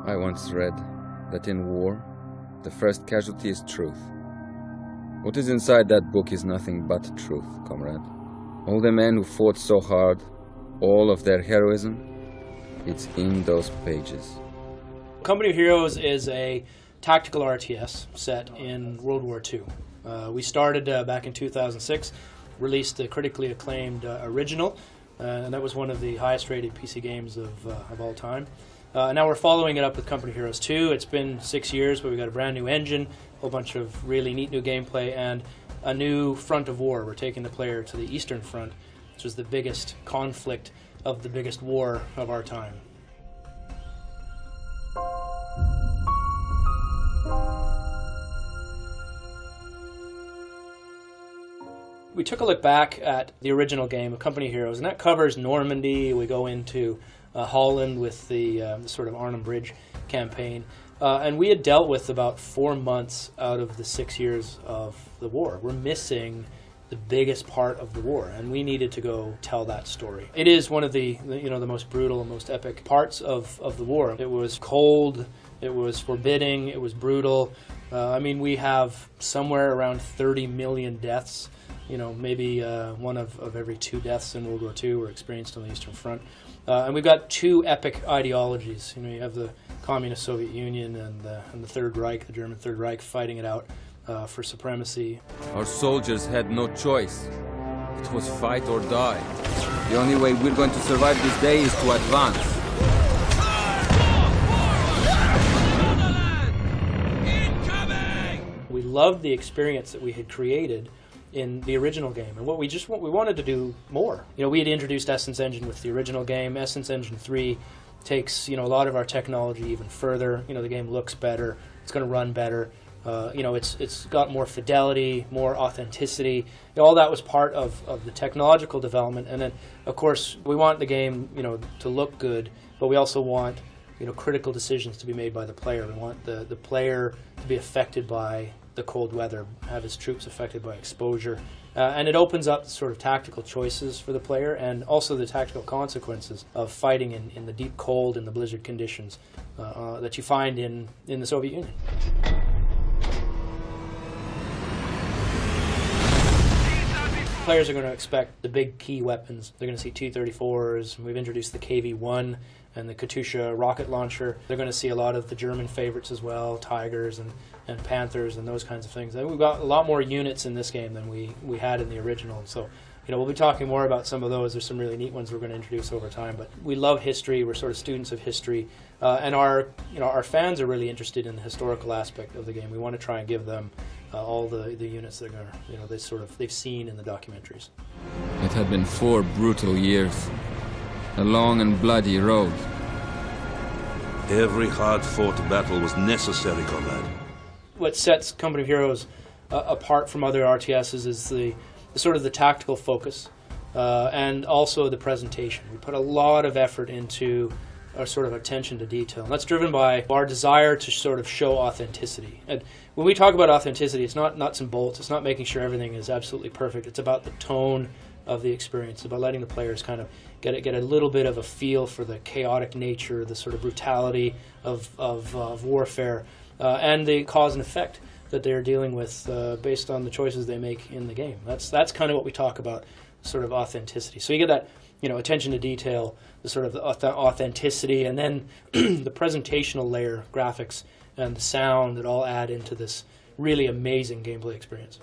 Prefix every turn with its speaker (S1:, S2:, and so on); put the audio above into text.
S1: I once read that in war, the first casualty is truth. What is inside that book is nothing but truth, comrade. All the men who fought so hard, all of their heroism, it's in those pages.
S2: Company of Heroes is a tactical RTS set in World War II. We started back in 2006, released a critically acclaimed original, and that was one of the highest rated PC games of all time. Now we're following it up with Company of Heroes 2. It's been 6 years, but we've got a brand new engine, a whole bunch of really neat new gameplay, and a new front of war. We're taking the player to the Eastern Front, which is the biggest conflict of the biggest war of our time. We took a look back at the original game of Company of Heroes, and that covers Normandy. We go into Holland with the sort of Arnhem Bridge campaign. And we had dealt with about 4 months out of the 6 years of the war. We're missing the biggest part of the war, and we needed to go tell that story. It is one of the most brutal and most epic parts of the war. It was cold, it was forbidding, it was brutal. I mean, we have somewhere around 30 million deaths. Maybe one of every 2 deaths in World War II were experienced on the Eastern Front. And we've got 2 epic ideologies. You have the Communist Soviet Union and the Third Reich, the German Third Reich, fighting it out for supremacy.
S1: Our soldiers had no choice. It was fight or die. The only way we're going to survive this day is to advance.
S2: We loved the experience that we had created in the original game, and we wanted to do more. We had introduced Essence Engine with the original game. Essence Engine 3 takes a lot of our technology even further. The game looks better, it's going to run better. It's got more fidelity, more authenticity. All that was part of the technological development. And then, of course, we want the game to look good, but we also want critical decisions to be made by the player. We want the player to be affected by the cold weather, have his troops affected by exposure. And it opens up sort of tactical choices for the player, and also the tactical consequences of fighting in the deep cold and the blizzard conditions that you find in the Soviet Union. Players are going to expect the big key weapons. They're going to see T-34s. We've introduced the KV-1 and the Katyusha rocket launcher. They're going to see a lot of the German favorites as well, Tigers and Panthers and those kinds of things. And we've got a lot more units in this game than we had in the original. So, we'll be talking more about some of those. There's some really neat ones we're going to introduce over time. But we love history. We're sort of students of history, and our fans are really interested in the historical aspect of the game. We want to try and give them all the units that are they've seen in the documentaries.
S1: It had been 4 brutal years, a long and bloody road.
S3: Every hard-fought battle was necessary, comrade.
S2: What sets Company of Heroes apart from other RTSs is the sort of the tactical focus and also the presentation. We put a lot of effort into our sort of attention to detail. And that's driven by our desire to sort of show authenticity. And when we talk about authenticity, it's not nuts and bolts. It's not making sure everything is absolutely perfect. It's about the tone of the experience. It's about letting the players kind of get a little bit of a feel for the chaotic nature, the sort of brutality of warfare, and the cause and effect that they're dealing with based on the choices they make in the game. That's kind of what we talk about, sort of authenticity. So you get that attention to detail, the sort of the authenticity, and then the presentational layer, graphics, and the sound that all add into this really amazing gameplay experience.